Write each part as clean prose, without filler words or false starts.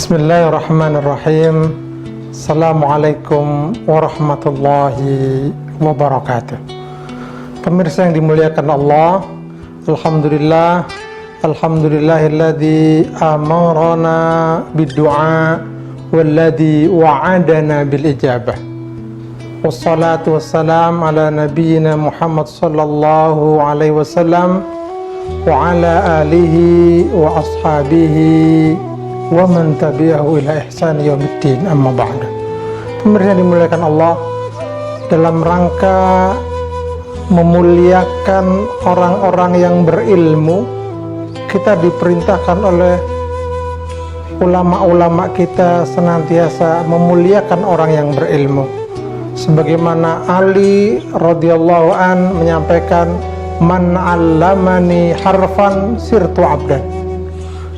Bismillahirrahmanirrahim. Assalamualaikum warahmatullahi wabarakatuh. Pemirsa yang dimuliakan Allah, Alhamdulillah, Alhamdulillahilladzi amarana bid-du'a walladzi wa'adana bil ijabah. Wassalatu wassalam ala nabiyyina Muhammad sallallahu alaihi wasallam wa ala alihi wa ashabihi wa man tabi'ahu ila ihsan yaumiddin, amma ba'du. Pemirsa yang dimuliakan Allah, dalam rangka memuliakan orang-orang yang berilmu, kita diperintahkan oleh ulama-ulama kita senantiasa memuliakan orang yang berilmu. Sebagaimana Ali radhiyallahu an menyampaikan, man 'allamani harfan sirtu 'abdan.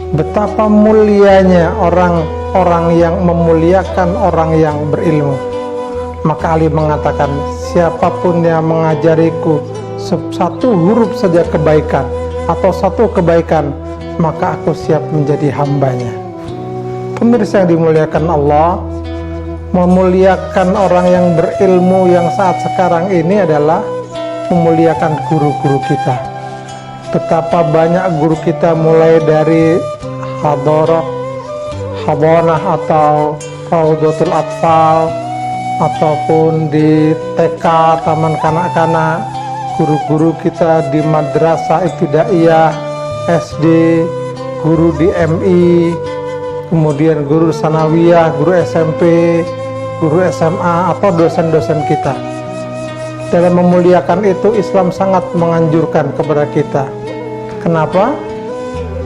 Betapa mulianya orang-orang yang memuliakan orang yang berilmu. Maka Ali mengatakan, siapapun yang mengajariku satu huruf saja kebaikan atau satu kebaikan, maka aku siap menjadi hambanya. Pemirsa yang dimuliakan Allah, memuliakan orang yang berilmu yang saat sekarang ini adalah memuliakan guru-guru kita. Betapa banyak guru kita, mulai dari hadanah atau Raudhatul Atfal, ataupun di TK, taman kanak-kanak, guru-guru kita di madrasah ibtidaiyah, SD, guru di MI, kemudian guru sanawiyah, guru SMP, guru SMA, atau dosen-dosen kita. Dalam memuliakan itu, Islam sangat menganjurkan kepada kita. Kenapa?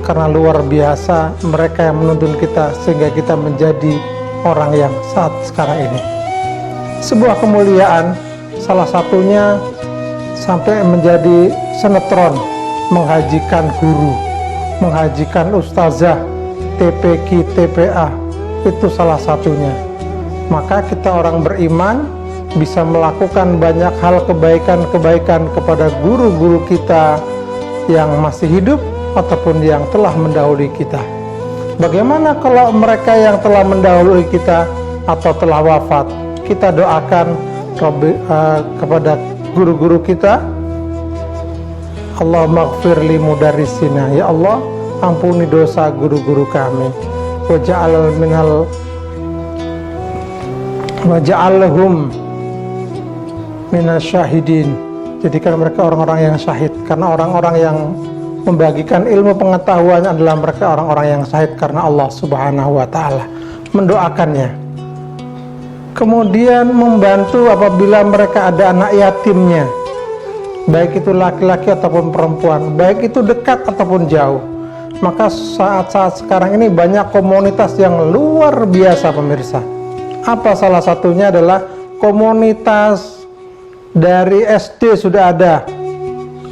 Karena luar biasa mereka yang menuntun kita sehingga kita menjadi orang yang saat sekarang ini. Sebuah kemuliaan, salah satunya sampai menjadi sinetron menghajikan guru, menghajikan ustazah, TPQ, TPA, itu salah satunya. Maka kita orang beriman bisa melakukan banyak hal kebaikan-kebaikan kepada guru-guru kita yang masih hidup ataupun yang telah mendahului kita. Bagaimana kalau mereka yang telah mendahului kita atau telah wafat? Kita doakan kepada guru-guru kita, Allahumma ighfir li mudarrisina, ya Allah ampuni dosa guru-guru kami, waja'alhum minasyahidin, jadikan mereka orang-orang yang syahid. Karena orang-orang yang membagikan ilmu pengetahuan adalah mereka orang-orang yang syahid karena Allah Subhanahu wa ta'ala mendoakannya. Kemudian membantu apabila mereka ada anak yatimnya, baik itu laki-laki ataupun perempuan, baik itu dekat ataupun jauh. Maka saat-saat sekarang ini banyak komunitas yang luar biasa, pemirsa. Apa salah satunya adalah komunitas dari SD sudah ada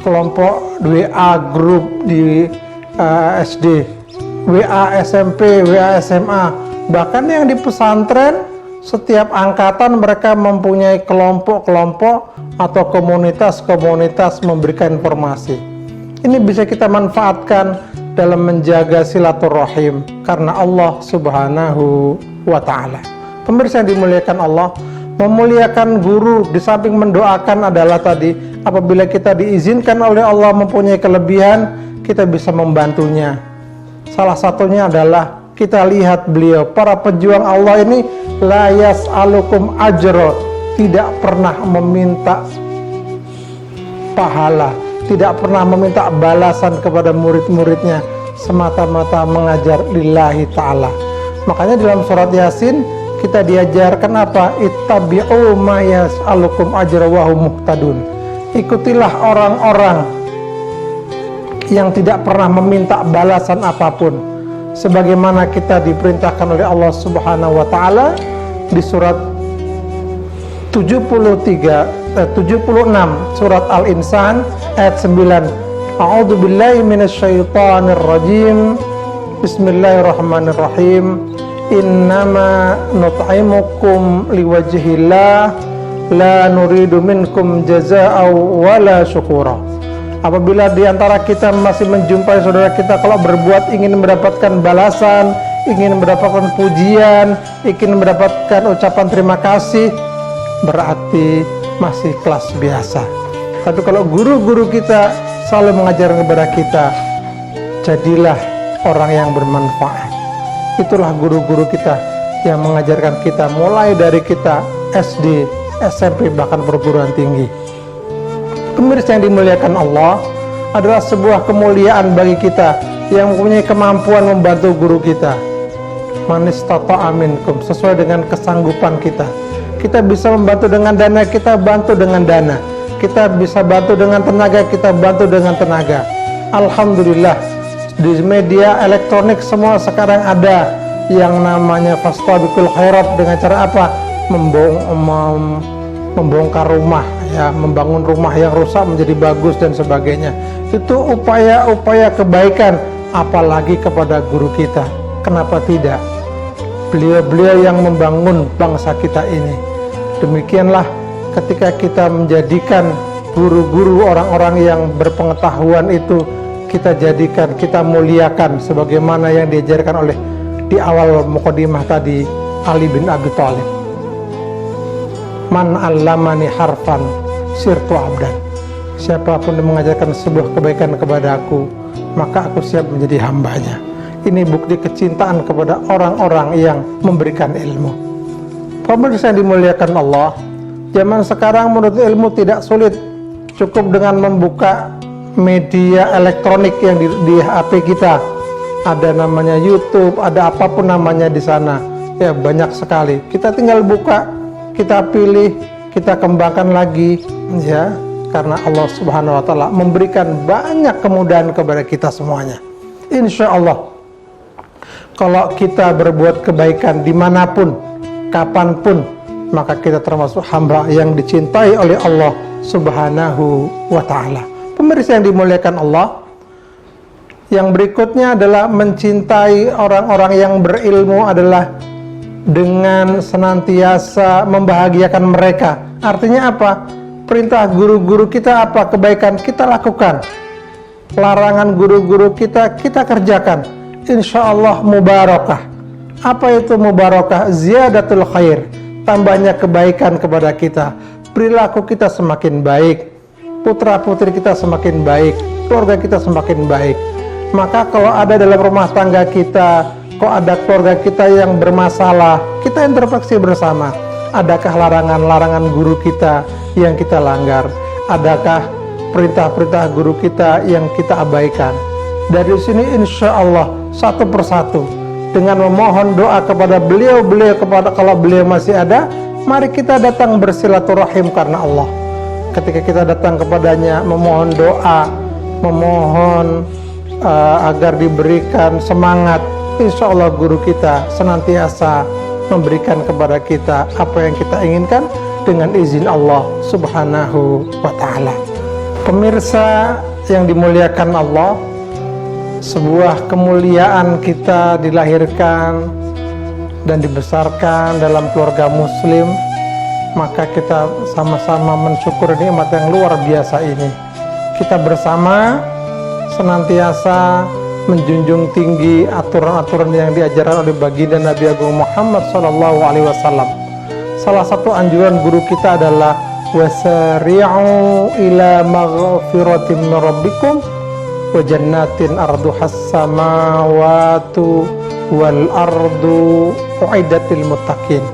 kelompok WA grup di SD, WA SMP, WA SMA, bahkan yang di pesantren setiap angkatan mereka mempunyai kelompok-kelompok atau komunitas-komunitas memberikan informasi. Ini bisa kita manfaatkan dalam menjaga silaturahim karena Allah Subhanahu wa ta'ala. Pemirsa yang dimuliakan Allah, memuliakan guru di samping mendoakan adalah tadi, apabila kita diizinkan oleh Allah mempunyai kelebihan, kita bisa membantunya. Salah satunya adalah kita lihat beliau, para pejuang Allah ini, la yas'alukum ajra, tidak pernah meminta pahala, tidak pernah meminta balasan kepada murid-muridnya, semata-mata mengajar lillahi ta'ala. Makanya dalam surat Yasin kita diajarkan apa? Ittabi'u ma yas'alukum ajra wa hum muhtadun. Ikutilah orang-orang yang tidak pernah meminta balasan apapun, sebagaimana kita diperintahkan oleh Allah Subhanahu wa ta'ala di surat 76 surat Al-Insan ayat 9. A'udzu billahi minasyaitonir rajim. Bismillahirrahmanirrahim. Innama nut'imukum liwajhillah la nuridu minkum jazaa'aw wala syukura. Apabila di antara kita masih menjumpai saudara kita kalau berbuat ingin mendapatkan balasan, ingin mendapatkan pujian, ingin mendapatkan ucapan terima kasih, berarti masih kelas biasa. Tapi kalau guru-guru kita selalu mengajarkan kepada kita, jadilah orang yang bermanfaat. Itulah guru-guru kita yang mengajarkan kita mulai dari kita SD, SMP, bahkan perguruan tinggi. Pemirsa yang dimuliakan Allah, adalah sebuah kemuliaan bagi kita yang mempunyai kemampuan membantu guru kita. Man istata'a minkum, sesuai dengan kesanggupan kita. Kita bisa membantu dengan dana, kita bantu dengan dana. Kita bisa bantu dengan tenaga, kita bantu dengan tenaga. Alhamdulillah, di media elektronik semua sekarang ada yang namanya fastabiqul khairat. Dengan cara apa? Membongkar rumah, ya, membangun rumah yang rusak menjadi bagus dan sebagainya. Itu upaya-upaya kebaikan, apalagi kepada guru kita. Kenapa tidak? Beliau-beliau yang membangun bangsa kita ini. Demikianlah ketika kita menjadikan guru-guru, orang-orang yang berpengetahuan itu kita jadikan, kita muliakan sebagaimana yang diajarkan oleh di awal mukadimah tadi Ali bin Abi Thalib. Man 'allamani harfan sirtu abdan. Siapapun yang mengajarkan sebuah kebaikan kepada aku, maka aku siap menjadi hambanya. Ini bukti kecintaan kepada orang-orang yang memberikan ilmu. Pemirsa yang dimuliakan Allah, zaman sekarang menuntut ilmu tidak sulit. Cukup dengan membuka media elektronik yang di HP kita. Ada namanya YouTube, ada apapun namanya di sana. Ya, banyak sekali. Kita tinggal buka, kita pilih, kita kembangkan lagi, ya. Karena Allah Subhanahu wa Ta'ala memberikan banyak kemudahan kepada kita semuanya. Insya Allah, kalau kita berbuat kebaikan dimanapun, kapanpun, maka kita termasuk hamba yang dicintai oleh Allah Subhanahu wa Ta'ala. Pemirsa yang dimuliakan Allah, yang berikutnya adalah mencintai orang-orang yang berilmu adalah dengan senantiasa membahagiakan mereka. Artinya apa? Perintah guru-guru kita apa? Kebaikan kita lakukan. Larangan guru-guru kita kerjakan. Insya Allah mubarakah. Apa itu mubarakah? Ziyadatul khair, tambahnya kebaikan kepada kita. Perilaku kita semakin baik, putra-putri kita semakin baik, keluarga kita semakin baik. Maka kalau ada dalam rumah tangga kita, kok ada keluarga kita yang bermasalah, kita introspeksi bersama. Adakah larangan-larangan guru kita yang kita langgar? Adakah perintah-perintah guru kita yang kita abaikan? Dari sini insya Allah satu persatu dengan memohon doa kepada beliau-beliau, kepada kalau beliau masih ada, mari kita datang bersilaturahim karena Allah. Ketika kita datang kepadanya memohon doa, memohon agar diberikan semangat, insya Allah guru kita senantiasa memberikan kepada kita apa yang kita inginkan dengan izin Allah Subhanahu wa Ta'ala. Pemirsa yang dimuliakan Allah, sebuah kemuliaan kita dilahirkan dan dibesarkan dalam keluarga muslim, maka kita sama-sama mensyukur nikmat yang luar biasa ini. Kita bersama senantiasa menjunjung tinggi aturan-aturan yang diajarkan oleh baginda Nabi Agung Muhammad SAW. Salah satu anjuran guru kita adalah wasari'u ila maghfiratin min rabbikum wa jannatin arduhas samawatu wal ardu uiddat lil muttaqin.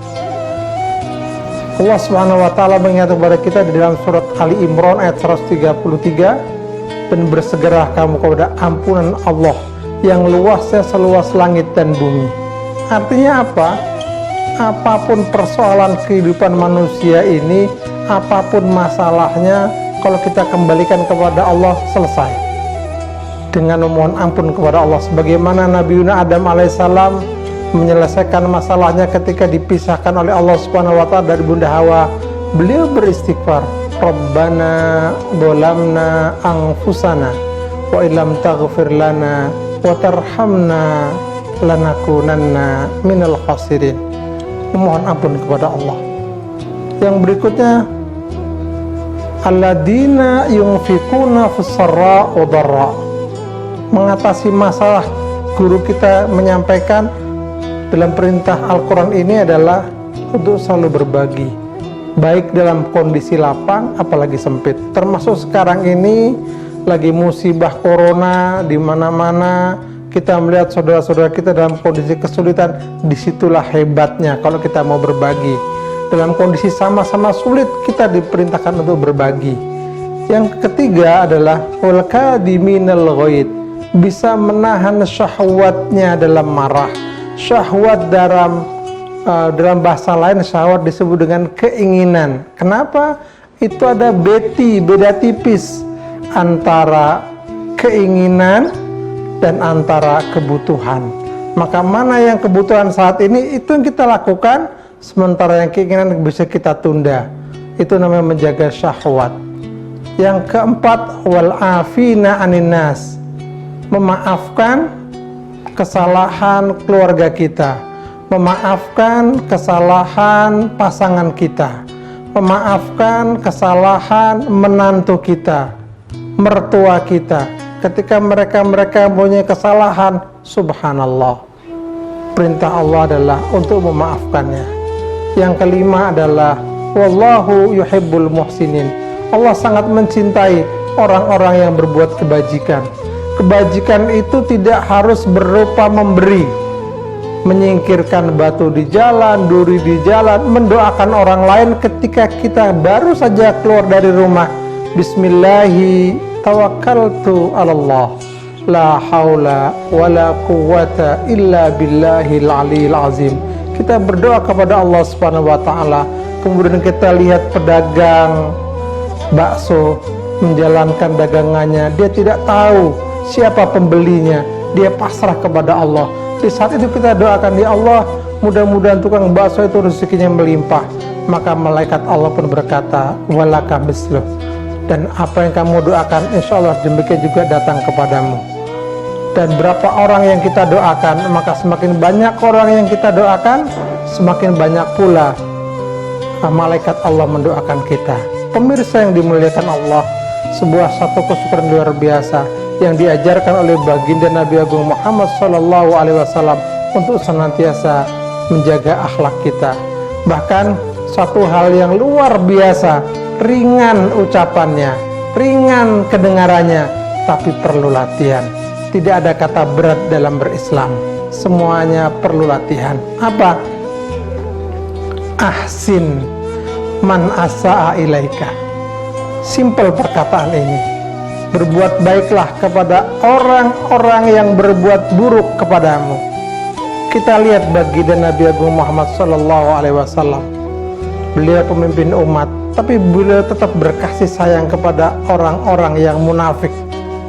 Allah Subhanahu wa Ta'ala mengingatkan kepada kita di dalam surat Ali Imran ayat 133, dan bersegera kamu kepada ampunan Allah yang luasnya seluas langit dan bumi. Artinya apa? Apapun persoalan kehidupan manusia ini, apapun masalahnya, kalau kita kembalikan kepada Allah, selesai. Dengan memohon ampun kepada Allah, sebagaimana Nabi Adam alaihissalam menyelesaikan masalahnya ketika dipisahkan oleh Allah Subhanahu wa Ta'ala dari Bunda Hawa, beliau beristighfar, Rabbana dolamna anfusana wa illam taghfir lana wa tarhamna lanakunanna minal khasirin. Memohon ampun kepada Allah. Yang berikutnya, alladzina yunfikuna fis-sarra wa dharra. Mengatasi masalah, guru kita menyampaikan dalam perintah Al-Quran ini adalah untuk selalu berbagi, baik dalam kondisi lapang apalagi sempit. Termasuk sekarang ini lagi musibah corona, di mana-mana kita melihat saudara-saudara kita dalam kondisi kesulitan. Disitulah hebatnya kalau kita mau berbagi. Dalam kondisi sama-sama sulit, kita diperintahkan untuk berbagi. Yang ketiga adalah wal kadiminal ghaid, bisa menahan syahwatnya dalam marah. Syahwat dalam bahasa lain, syahwat disebut dengan keinginan. Kenapa? Itu ada beda tipis antara keinginan dan antara kebutuhan. Maka mana yang kebutuhan saat ini, itu yang kita lakukan, sementara yang keinginan bisa kita tunda. Itu namanya menjaga syahwat. Yang keempat, wal afina anin nas, memaafkan kesalahan keluarga kita, memaafkan kesalahan pasangan kita, memaafkan kesalahan menantu kita, mertua kita. Ketika mereka mempunyai kesalahan, subhanallah, perintah Allah adalah untuk memaafkannya. Yang kelima adalah wallahu yuhibbul muhsinin, Allah sangat mencintai orang-orang yang berbuat kebajikan. Kebajikan itu tidak harus berupa memberi, menyingkirkan batu di jalan, duri di jalan, mendoakan orang lain ketika kita baru saja keluar dari rumah. Bismillahi tawakkaltu 'alallah, la haula wala quwwata illa billahil aliyil azim. Kita berdoa kepada Allah Subhanahu wa taala. Kemudian kita lihat pedagang bakso menjalankan dagangannya, dia tidak tahu siapa pembelinya, dia pasrah kepada Allah. Di saat itu kita doakan, ya Allah, mudah-mudahan tukang bakso itu rezekinya melimpah. Maka malaikat Allah pun berkata, walaka misluh, dan apa yang kamu doakan insya Allah demikian juga datang kepadamu. Dan berapa orang yang kita doakan, maka semakin banyak orang yang kita doakan, semakin banyak pula malaikat Allah mendoakan kita. Pemirsa yang dimuliakan Allah, sebuah satu kesyukuran luar biasa yang diajarkan oleh baginda Nabi Agung Muhammad SAW untuk senantiasa menjaga akhlak kita. Bahkan satu hal yang luar biasa, ringan ucapannya, ringan kedengarannya, tapi perlu latihan. Tidak ada kata berat dalam berislam, semuanya perlu latihan. Apa? Ahsin man asa'a ilaika. Simpel perkataan ini. Berbuat baiklah kepada orang-orang yang berbuat buruk kepadamu. Kita lihat baginda Nabi Agung Muhammad SAW. Beliau pemimpin umat, tapi beliau tetap berkasih sayang kepada orang-orang yang munafik.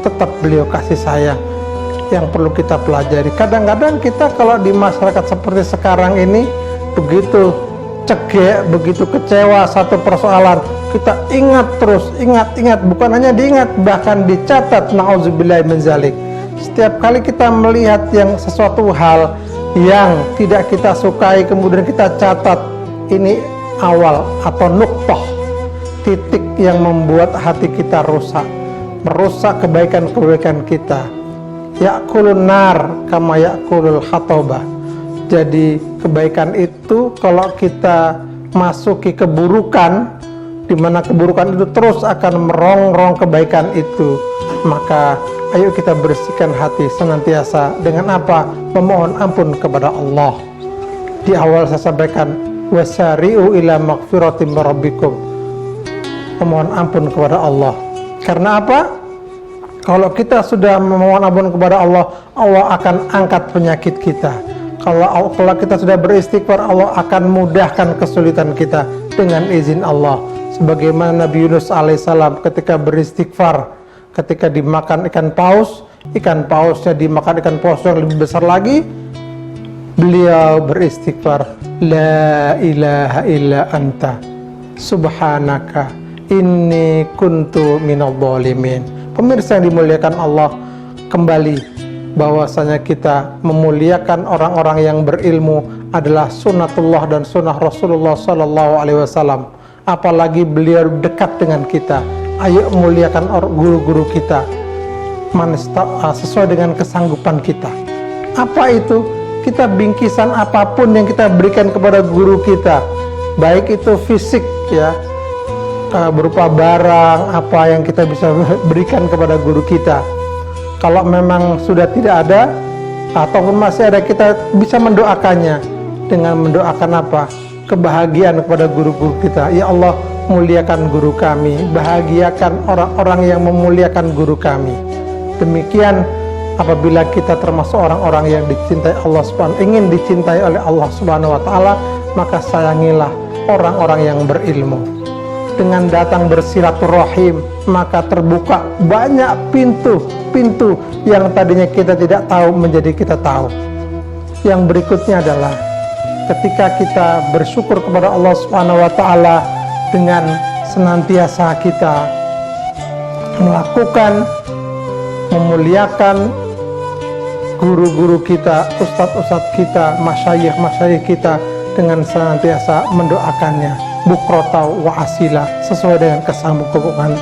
Tetap beliau kasih sayang. Yang perlu kita pelajari. Kadang-kadang kita kalau di masyarakat seperti sekarang ini, begitu cegek, begitu kecewa satu persoalan, kita ingat terus, ingat, bukan hanya diingat, bahkan dicatat. Na'udzubillahi min zalik. Setiap kali kita melihat yang sesuatu hal yang tidak kita sukai, kemudian kita catat, ini awal atau nuqtah, titik yang membuat hati kita rusak, merusak kebaikan-kebaikan kita. Ya'kulun nar kama ya'kulul hatobah. Jadi kebaikan itu kalau kita masuki keburukan, di mana keburukan itu terus akan merongrong kebaikan itu, maka ayo kita bersihkan hati senantiasa dengan apa? Memohon ampun kepada Allah. Di awal saya sampaikan, wasari'u ila maghfiratim rabbikum, memohon ampun kepada Allah. Karena apa? Kalau kita sudah memohon ampun kepada Allah, Allah akan angkat penyakit kita. Kalau kita sudah beristighfar, Allah akan mudahkan kesulitan kita dengan izin Allah. Sebagaimana Nabi Yunus alaihissalam ketika beristighfar, ketika dimakan ikan pausnya dimakan ikan paus yang lebih besar lagi, beliau beristighfar, la ilaha illa anta subhanaka inni kuntu minadh dhalimin. Pemirsa yang dimuliakan Allah, kembali bahwasanya kita memuliakan orang-orang yang berilmu adalah sunnatullah dan sunnah Rasulullah SAW. Apalagi beliau dekat dengan kita. Ayo muliakan guru-guru kita sesuai dengan kesanggupan kita. Apa itu? kita bingkisan apapun yang kita berikan kepada guru kita, baik itu fisik ya, berupa barang apa yang kita bisa berikan kepada guru kita. Kalau memang sudah tidak ada ataupun masih ada, kita bisa mendoakannya dengan mendoakan apa? Kebahagiaan kepada guru-guru kita. Ya Allah, muliakan guru kami, bahagiakan orang-orang yang memuliakan guru kami. Demikian apabila kita termasuk orang-orang yang dicintai Allah Subhanahu, ingin dicintai oleh Allah Subhanahu wa taala, maka sayangilah orang-orang yang berilmu. Dengan datang bersilaturahim, maka terbuka banyak pintu-pintu yang tadinya kita tidak tahu menjadi kita tahu. Yang berikutnya adalah ketika kita bersyukur kepada Allah Subhanahu wa taala dengan senantiasa kita melakukan, memuliakan guru-guru kita, ustadz-ustadz kita, masyayikh-masyayikh kita, dengan senantiasa mendoakannya bukrota wa asila, sesuai dengan kesanggupan,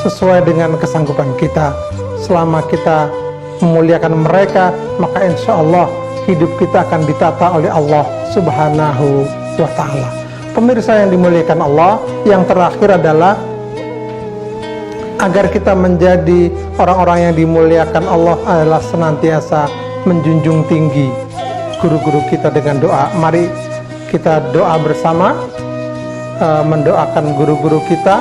sesuai dengan kesanggupan kita. Selama kita memuliakan mereka, maka insya Allah hidup kita akan ditata oleh Allah Subhanahu wa ta'ala. Pemirsa yang dimuliakan Allah, yang terakhir adalah agar kita menjadi orang-orang yang dimuliakan Allah adalah senantiasa menjunjung tinggi guru-guru kita dengan doa. Mari kita doa bersama, mendoakan guru-guru kita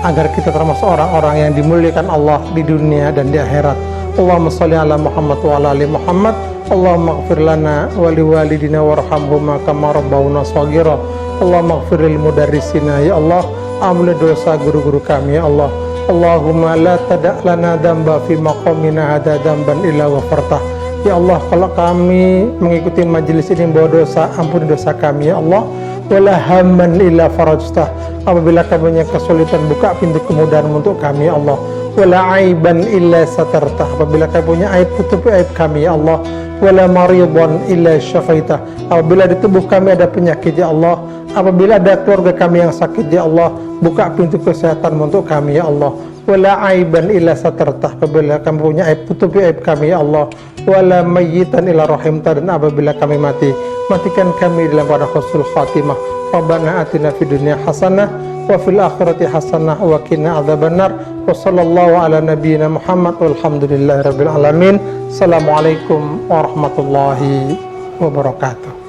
agar kita termasuk orang-orang yang dimuliakan Allah di dunia dan di akhirat. Allahumma sholli ala Muhammad wa ala ali Muhammad. Allahumma ighfir lana wa liwalidina warhamhuma kama rabbawna shaghira. Allahumma ighfir lil mudarrisina, ya Allah, ampuni dosa guru-guru kami, ya Allah. Allahumma la tada' lana dhanba fi maqamina hadza dhanban illa ghafartah. Ya Allah, kalau kami mengikuti majelis ini membawa dosa, ampuni dosa kami, ya Allah. Wala hamman illa farajtah. Apabila kami punya kesulitan, buka pintu kemudahan untuk kami, ya Allah. Wala aiban illa satartah. Apabila kami punya aib, tutupi aib kami, ya Allah. Wala maridan illa syafaitah. Apabila di tubuh kami ada penyakit, ya Allah. Apabila ada keluarga kami yang sakit, ya Allah, buka pintu kesehatan untuk kami, ya Allah. Wala aiban illa satartah. Apabila kami punya aib, tutupi aib kami, ya Allah. Wala mayyitan illa rahimtah. Dan apabila kami mati, matikan kami dalam pada husnul khatimah. Rabbana atina fid dunya hasanah wa fil akhirati hasanah wa qina adzabannar. Wa sallallahu ala nabiyyina Muhammad walhamdulillahirabbil alamin. Assalamualaikum warahmatullahi wabarakatuh.